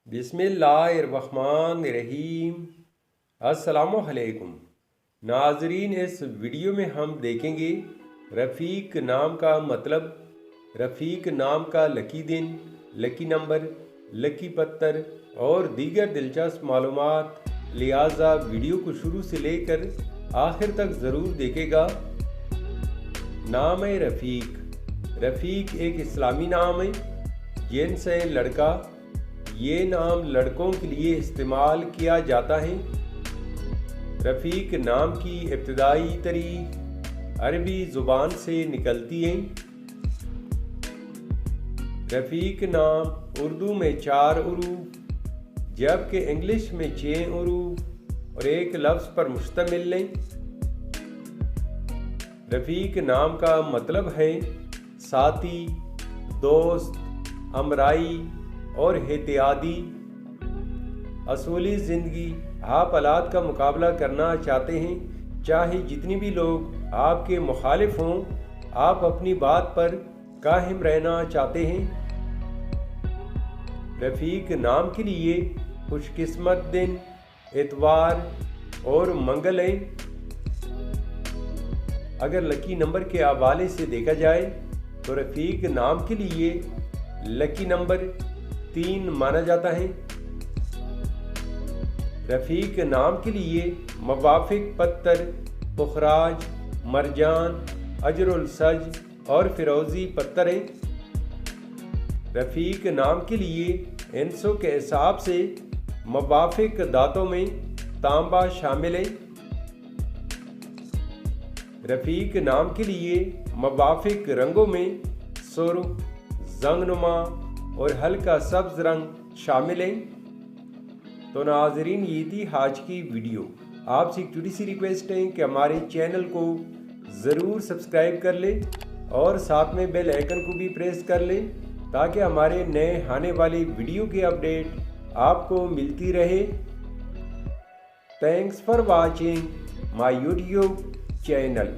बिस्मिल्लाहिर्रहमानिर्रहीम। अस्सलामुअलैकुम नाजरीन, इस वीडियो में हम देखेंगे रफ़ीक नाम का मतलब, रफ़ीक नाम का लकी दिन, लकी नंबर, लकी पत्थर और दीगर दिलचस्प मालूमात। लिहाजा वीडियो को शुरू से लेकर आखिर तक ज़रूर देखेगा। नाम है रफ़ीक। रफ़ीक एक इस्लामी नाम है, जिन्स है लड़का। ये नाम लड़कों के लिए इस्तेमाल किया जाता है। रफ़ीक नाम की इब्तिदाई तारीख अरबी ज़ुबान से निकलती है। रफ़ीक नाम उर्दू में 4 उरूफ जबकि इंग्लिश में 6 उरूफ और एक लफ्ज़ पर मुश्तमिल है। रफ़ीक नाम का मतलब है साथी, दोस्त, हमराई और एहतियाती। असूली ज़िंदगी आप हालात का मुकाबला करना चाहते हैं, चाहे जितनी भी लोग आपके मुखालिफ हों, आप अपनी बात पर कायम रहना चाहते हैं। रफ़ीक नाम के लिए खुशकिस्मत दिन इतवार और मंगल है। अगर लकी नंबर के हवाले से देखा जाए तो रफ़ीक नाम के लिए लकी नंबर 3 माना जाता है। रफ़ीक नाम के लिए मुवाफिक पत्थर पुखराज, मरजान, अजरुल सज और फिरोज़ी पत्थर हैं। रफ़ीक नाम के लिए इंसों के हिसाब से मुवाफिक दांतों में तांबा शामिल है। रफ़ीक नाम के लिए मुवाफिक रंगों में सुर्ख, जंगनुमा और हल्का सब्ज रंग शामिल हैं। तो नाजरीन, ये थी आज की वीडियो। आपसे एक छोटी सी रिक्वेस्ट है कि हमारे चैनल को ज़रूर सब्सक्राइब कर ले और साथ में बेल आइकन को भी प्रेस कर ले ताकि हमारे नए आने वाली वीडियो की अपडेट आपको मिलती रहे। Thanks for watching my YouTube channel.